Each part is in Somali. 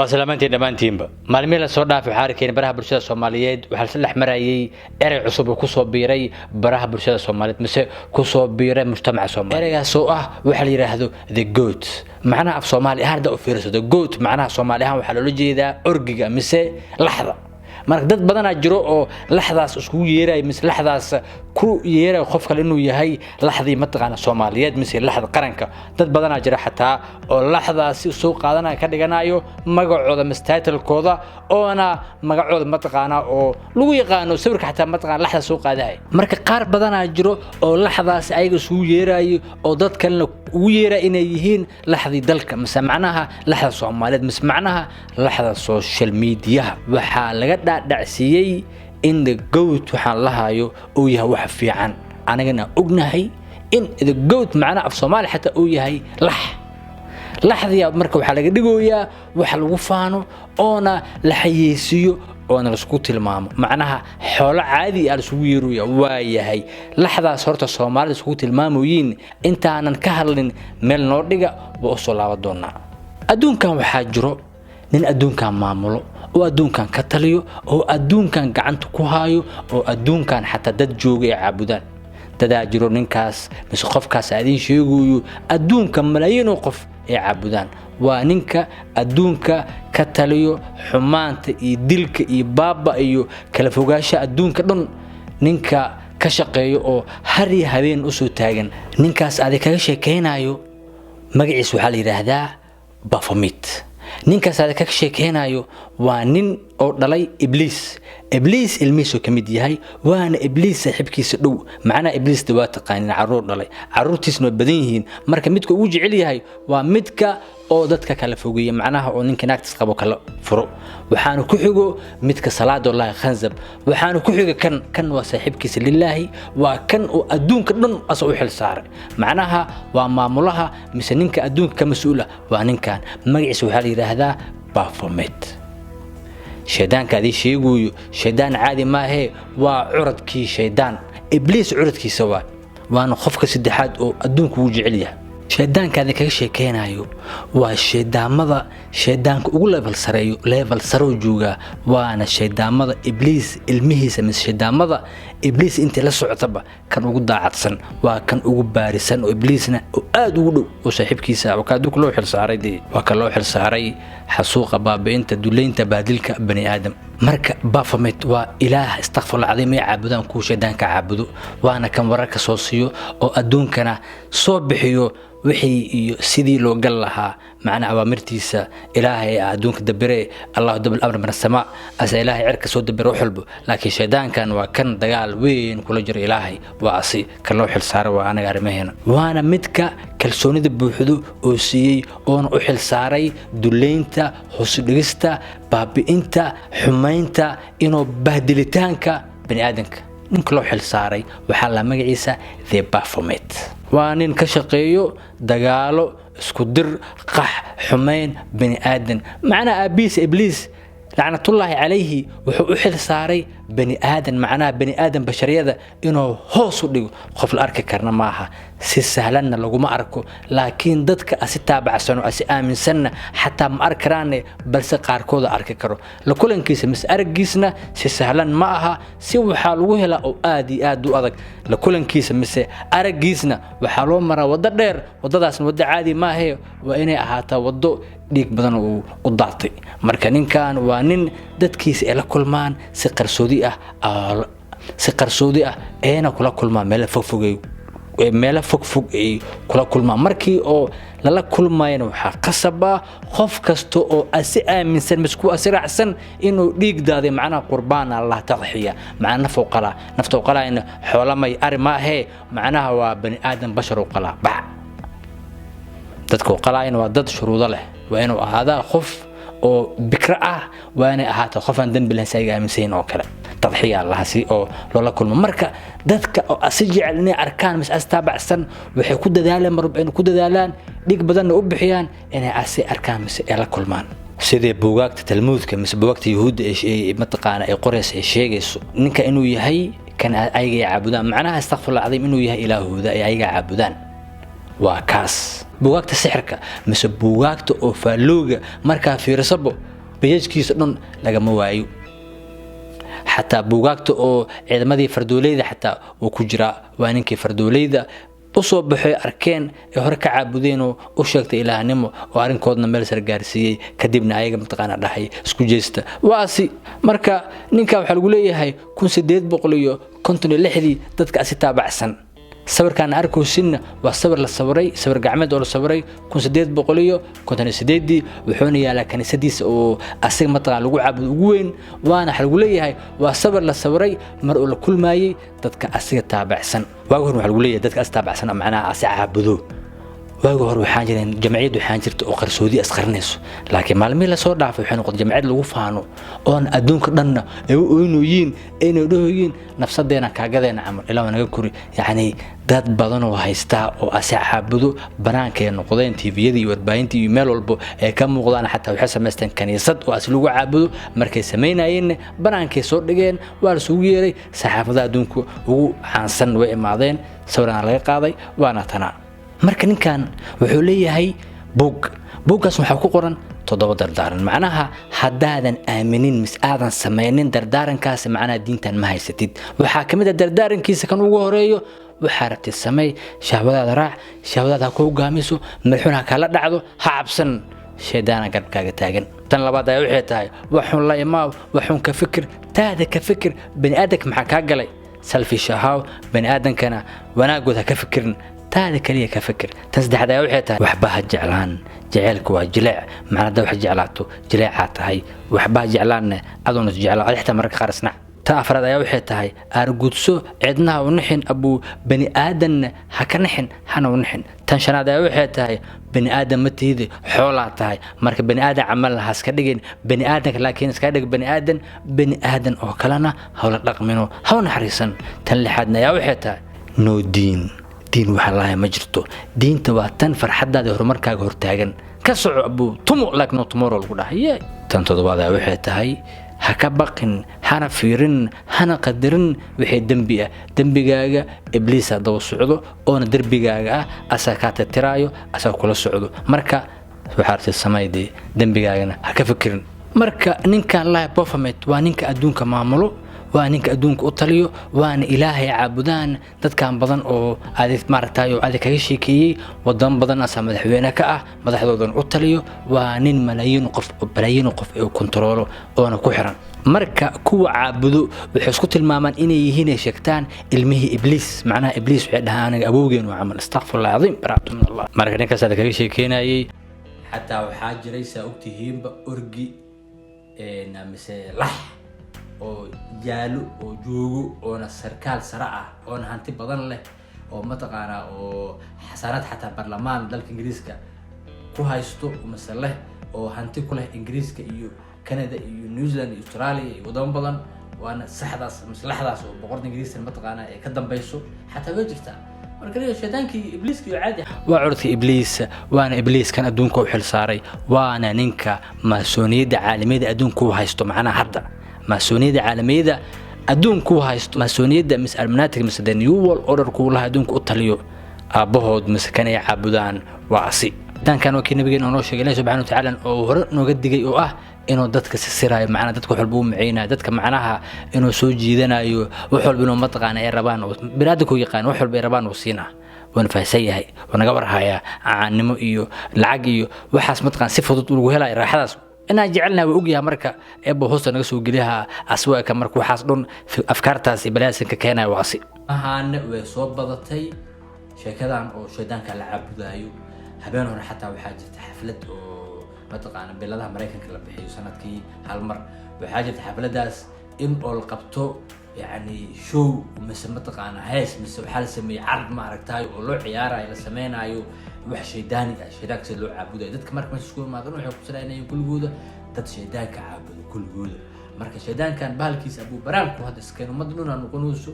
وسلامتي دمانتينبا maalmihii la soo dhaafay waxa arkeen baraha bulshada Soomaaliyeed waxa la xmarayay erey cusub oo ku soo biiray baraha bulshada Soomaaliyeed mise ku soo biiray mujtamaca Soomaaliyeed ereygaas oo ah waxa la yiraahdo the goat macnaha af Soomaali ahaanada u fiirso the goat macnaha Soomaali ahaan waxa loo jeedaa orgiga mise laxda marka dad badan jiro oo laxdaas isku yeeray mise laxdaas ku yeeray qof kale inuu yahay laxdii mataqaana Soomaaliyeed mise laxda qaranka dad badan jira xataa oo laxdaas soo qaadanaya ka dhiganayo magacooda mise title-kooda oo ana magacooda mataqaana oo lagu yaqaano sawirka xataa mataqaana laxda soo qaaday marka qaar badan jiro oo laxdaas ayaga soo yeeray oo dad kale ugu yeeray inay yihiin laxdii dalka mise macnaha laxda Soomaaliyeed mise macnaha laxda social media waxa laga dhacsiyay in the goat waxaan lahayo oo yahay wax fiican anagana ognahay in the goat macna af Soomaali xataa oo yahay laxdiya marka waxa laga dhigoyaa wax lagu faano oona la xayeysiyo oona la isku tilmaamo macnaha xoolo caadi ah isugu yeeruya waa yahay laxdaas horta Soomaali isku tilmaamoyin intaanan ka hadlin meel noo dhiga oo soo laaba doona adduunkan waxa jiro nin adduunkan maamulo oo adduunkan ka taliyo oo adduunkan gacanta ku haayo oo adduunkan xataa dad joogay caabudaan dad jiro ninkaas mise qofkaas aadin sheegayo adduunka malaayiin qof ay caabudaan waa ninka adduunka ka taliyo xumaanta iyo dilka iyo baaba iyo kala fogaanshaha adduunka dhan ninka ka shaqeeyo oo har iyo habeen u soo taagan ninkaas aad kaga sheekeynayo magaciisa waxa la yiraahdaa Baphomet ninkaas aad ka sheekeynayo waa nin oo dhalay Iblis ilmihiisu kamid yahay waana Iblis saaxiibkiisa dhow macna Iblis waa taqaan caruur dhalay caruurtiisna badan yihiin marka midka uu jecel yahay waa midka oo dadka kala fogeeyo macnaha oo ninka naagtis qabo kala furo waxaanu ku xigo midka salaad Allah khanzab waxaanu ku xigo kan waa saaxiibkiisa lillahi waa kan oo adduunka dhan asoo xil saaray macnaha waa maamulaha mise ninka adduunka ka mas'uula waa ninkan magaciisa waxa la yiraahdaa Baphomet شيطانka adii sheegayo shaydaan caadi ma ahe waa curadkii shaydaan Iblis curadkiisa waana qofka saddexaad oo adduunka uu jecel yahay shaydaanka aad kaga sheekeynayo waa shaydaanka ugu level sare jooga waana shaydaamada Iblis ilmihiisa mise shaydaamada Iblis inta la socotaba kan ugu daacadsan waa kan ugu baarisan oo Iblisna aad ugu dhow oo saaxiibkiisa oo ka duk loo xil saaray waa ka loo xil saaray xasuuqa baabeenta duleynta baadilka bani aadam marka Baphomet waa ilaah astaghfirullah adeem ay caabudaan ku shaydaanka caabudo waana kan wararka soo siiyo oo adduunkana soo bixiyo wixii iyo sidii loo gal lahaa macna awaamirtiisa ilaahay adduunka dabire Allah dabal amr min as-samaa as ilaahay cirka soo dabiro xulbo laakiin shaydaankan waa kan dagaal weyn kula jiro ilaahay waa asi kan loo xil saaray waa anaga arimaheena waana midka kalsoonida buuxdo oo siiyay oo u xil saaray duleynta hoos dhigista baabiinta xumaynta inoo bahdilitaanka bani aadanka ninka loo xil saaray waxa la magaciisa the Baphomet waa nin ka shaqeeyo dagaalo isku dir qax xumayn bani aadan macna abis Iblis la'natullahi alayhi wuxuu u xil saaray bani aadan macna bani aadan bashariyada inuu hoos u dhigo qof la arki karna maaha si sahlan lagu ma arko laakiin dadka asi taabacsan oo asi aaminsan xataa ma arkaan balse qaarkooda arki karo la kulankiisa mis argiisna si sahlan ma aha si waxa lagu helaa oo aad u adag la kulankiisa mis argiisna waxa loo maraa wada dheer wadadaasna wada caadi ma aha waa inay ahaataa wado dhiig badan oo u daatay marka ninkan waa nin dadkiisa ay la kulmaan si qarsoodi ah eena kula kulmaan meel fog ay kula kulmaan markii oo lala kulmayna waxa qasaba qof kasto oo asi aaminsan misku asraacsan inuu dhiig daaday macna qurbaan Allah tadxiya macna nafta qala in xoolamay arima ahe macnaha waa bani aadan bashar oo qala dadku qalaayna waa dad shuruudo leh waa inuu ahaada qof oo bikra ah waana ahaata qof aan dambi lahayn sayga aaminsan oo kale tadxiya Allah si oo loola kulmo marka dadka oo asjecel inay arkaan mis astaabacsan waxay ku dadaalaan marba in ku dadaalaan dhig badan u bixiyaan inay asi arkaan mis ay la kulmaan sidii buugaagta talmuudka mis buugaagta yahuud ee mataqaana ay qoreys ay sheegayso ninka inuu yahay kan ayaga caabudaan macnaha astaghfirullah adeem inuu yahay ilaahooda ay ayaga caabudaan waa kaas buugaagta sixirka mise buugaagta oo faalooga markaa fiirsabo bejkiisa dhan lagama waayo xataa buugaagta oo ciidamadii fardoolayda xataa uu ku jira waa ninkii fardoolayda u soo baxay arkeen ee hore ka caabudeen oo u sheegtay ilaahnimo oo arinkoodna meel sar gaarsiiyay kadibna ayaga mataqaana dhahay isku jeesta waasi marka ninka waxa lagu leeyahay 1856 dadka asi taabacsan sawirkan arkoosinna waa sawir la sawiray sawir gacmeed oo la sawiray 1858 wuxuuna yaalaa kaniisadiisa oo asiga mataqaan lagu caabudo ugu weyn waana waxa lagu leeyahay waa sawir la sawiray mar oo la kulmaayay dadka asiga taabacsan waagu hore waxa lagu leeyahay dadka as taabacsan macnaha asi caabudo waagu hore waxaan jireen jamciyad waxaan jirta oo qarsoodi asqarnayso laakiin maalmihii la soo dhaafay waxay noqotay jamciyad lagu faano oo adduunka dhanna ay u ooynoyiin inay dhahoyiin nafsadeena kaagadeena camal ilaa naga kori yani dad badan oo haysta oo asi caabudo banaanka ay noqdeen TV-yada iyo warbaahinta iyo meel walba ay ka muuqdaan xataa waxay sameysteen kaniisad oo asi lagu caabudo markay sameynayeen banaanka soo dhigeen waa la soo yeeray saxaafada adduunka ugu caansan way imaadeen sawirana laga qaaday waana tanaa marka ninkan wuxuu leeyahay buuggaas waxa ku qoran 7 dardaaran macnaha hadaadan aaminin mis aadan sameeynin dardaarankaas macnaha diintan ma haysatid waxa kamid ah dardaarankiisa kan ugu horeeyo waxa rabtay sameey shahwadaada raac shahwadaada ku hogaamiso marxuna kala dhacdo ha cabsan sheedana garbkaaga taagan tan labaad ay wixii tahay waxun la imaa waxun ka fikir taada ka fikir bani aadamka maxaa ka galay selfish ahaw bani aadamkana wanaagooda ka fikirin taada kaliya ka fikir tasdaxda ay wixii tahay waxba ha jeclaan jaceelku waa jileec macnaheedu wax jeclaato jileeca tahay waxba jeclaan adoon jeclaa adixta marka qarsna ta afraad ay wixii tahay argudso cidnaha u nixin abu bani aadan ha ka nixin hana u nixin tan shanaad ay wixii tahay bani aadan ma tiidi xoolo tahay marka bani aadan amal ha iska dhigin bani aadanka laakiin iska dhig bani aadan oo kalena hawla dhaqmino hawna xariisan tan lixaadna ay wixii tahay no diin waxa la ma jirto diinta waa tan farxadaada horumarkaaga hortaagan ka soco abu tumo laakiin tomorrow lagu dhahay tan toddobaad ay wixii tahay ha ka baqin hana fiirin hana qadarin wixii dambigaaga ibliis daba socdo oo darbigaaga asaa ka tiraayo asaa kula socdo marka waxa sameeyay dambigaagana ha ka fikirin marka ninka Allah Baphomet waa ninka adduunka maamulo waa ninka adduunka u taliyo waana ilaahay caabudaan dadkan badan oo adeeg maartayo adeeg kaga sheekiyay wadan badan asa madaxweyne ka ah madaxdoodan u taliyo waa nin malaayiin qof oo kontrolo oo ku xiran marka kuwa caabudo waxay isku tilmaamaan inay yihiin ay sheegtaan ilmihi ibliis macnaha ibliis waxay dhahaan aniga abowgeen waa amal astaghfirullah azim baraatun allah marka ninkaas adeeg kaga sheekeynayay xataa waxa jiray saa'ugtihiinba orgi mise lah oo jaalo oo joogo oo sarkaal sare ah oo hanti badan leh oo mataqaana oo xasaanad xataa baarlamaan dalka Ingiriiska ku haysto mas'ale oo hanti ku leh Ingiriiska iyo Canada iyo New Zealand iyo Australia iyo wadamo badan waana saxdaas maslaxdaas oo boqorka Ingiriiska mataqaana ay ka dambayso xataa way jirtaa marka shaytaankii ibliiska iyo caadi waa curti ibliis waana ibliis kan adduunka u xil saaray waana ninka maasoniyada caalamiyada adduunka u haysto macnaha hadda maasoniyada caalamiyada adduunka u haysto maasoniyada mis-almanatic mis the new world order ku laha adduunka u taliyo aabahood miskan ay caabudaan waasi tan kan wakii nabigeena oo sheegay Ilaahay subhanahu wa ta'ala oo hore nooga digay oo ah inuu dadka si siraayo macna dadka wax walba u maceynaa dadka macnaha inuu soo jiidanayo wax walba inuu mataqaan ay rabaan oo biraadku yaqaan wax walba ay rabaan oo siina wana faasayahay wana gabarhaya caanimo iyo lacag iyo waxaas mataqaan si fudud ugu helay raaxadaas أنا جعلنا وأجيها مركا أبو حسن نقصو جليها أسواق مركو حاصلون في أفكارتاس بلاسن ككينا واصي أهان وصوب بضتي شكلان أو شيدان كالعب ذايو هبينهم حتى بحاجة حفلة أو متقان بلادها أمريكا كلا بحيو سنة كي هالمر بحاجة حفلة داس إن أول قبطو يعني شو مثل متقان هاس مثل حال سمي عرض معركتايو أو لو عيارة إلى سمينايو wax sheedaan sheedaagsi loo caabuday dadka marka isku imaadaan waxay ku salaynayeen kulgooda dad sheedaanka caabudo kulgooda marka sheedaankan baalkiisa abu baraanku hada iskeen madnuna noqonayso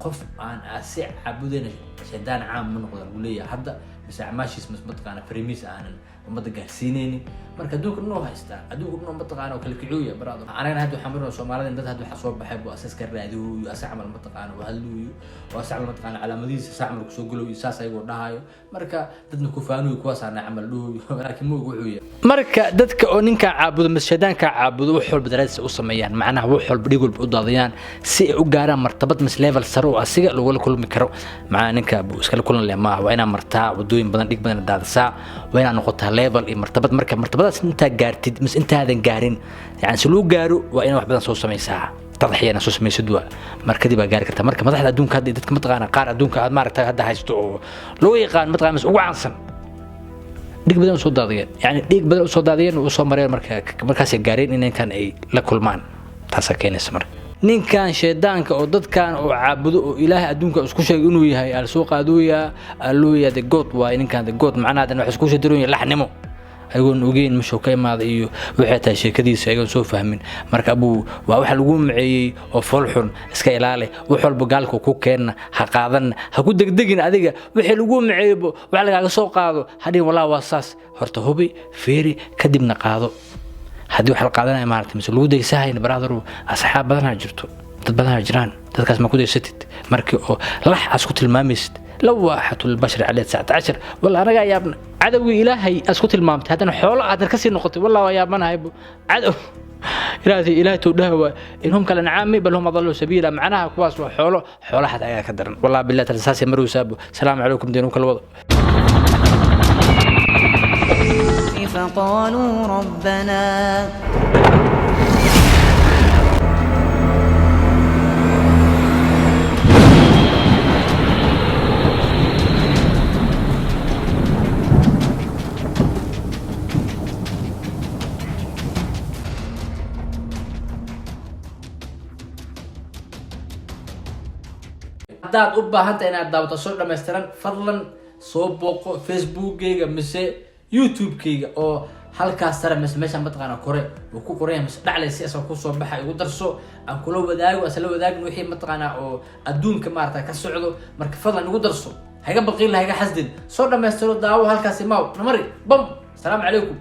qof aan aasi caabudeen sheedaan caam ma noqdo lagu leeyahay hadda mas'amaashiis matqaana fariimiis aanan umada gaarsiinaynin marka adduunka noo haystaa adduunka noo mataqaana kala kiciyo baraado anagana hadda waxaan marnaa Soomaalida dad hadda waxa soo baxay buu asaska raadiyo asac amal mataqaana hadluuyo oo asac amal mataqaana calaamadiisa sac amal kusoo galow saas ayagoo dhahayo marka dadna ku faanuyo kuwaas aan amal dhuuyo laakiin ma ugu xuyo marka dadka oo ninka caabudo masjidaan ka caabudo wax walba daraadis u sameeyaan macnaha wax walba dhig walba u daadiyaan si ay u gaaraan martabad mis level sare oo asiga lagu kulmi karo macnaha ninka buu iska kulan leh ma waa inaan martaa wadooyin badan dhig badan daadsaa waa inaan noqotaa level iyo martabad marka martabadaas inta gaartid mis inta aadan gaarin yani si loo gaaro waa inaan wax badan soo sameeysaa tadxiyana soo sameeysid waa marka dib gaari kartaa marka madaxda adduunka hadda dadka mataqaana qaar adduunka aad maaragtay hadda haysto oo loo yaqaan mataqaana ugu caansan dhig badan soo daadiyeen yani dhig badan soo daadiyeen oo soo mareen markaas ay gaareen in kan ay la kulmaan taas keenaysa marka ninkan sheedaanka oo dadkan oo caabudo oo ilaahay adduunka isku sheegay inuu yahay al soo qaadooya alooya the god waa ninkan the god macnaheedu wax isku sheedirooyin laxnimo ayagoon ogeyn mushoo ka imaaday iyo wixii taa sheekadiisa ayagoon soo fahmin marka abuu waa wax lagu maceeyay oo folxun iska ilaali wax walba gaalku ku keenna ha qaadan ha ku degdegin adiga wixii lagu maceeybo wax laga soo qaado hadii walaa waa saas horta hubi fiiri kadibna qaado hadii wax la qaadanayo maartay mise lagu deysahayna baraadaro asxaab badan jirto dad badan jiraan dadkaas ma ku deysatid markii oo lax asku tilmaamaysid لواحة البشر عليه 19 والله أنا قاعد يابنا عدوي إلهي أسكت المامت هذا حوله هذا كسر نقطة والله يا ابنا هاي عدو إلهي تودهوا إنهم كالأنعام بل هم ضلوا سبيلا معناها كواس وحوله حتى يا كدرن والله بالله تلساس يمروا سابوا السلام عليكم دينكم الوضع فقالوا ربنا haddaad u baahantahay inaad daawato soo dhameystiran fadlan soo booqo Facebook-gayga mise YouTube-kayga oo halkaas sare meesha mataqaana kore oo ku qoran yahay dhaclay si asal ku soo baxay ugu darso aan kula wadaago asal wadaagno wixii mataqaana oo adduunka maarta ka socdo marka fadlan ugu darso haga baqin lahaga xasdin soo dhameystiro daawo halkaas maaw namari bam salaam calaykum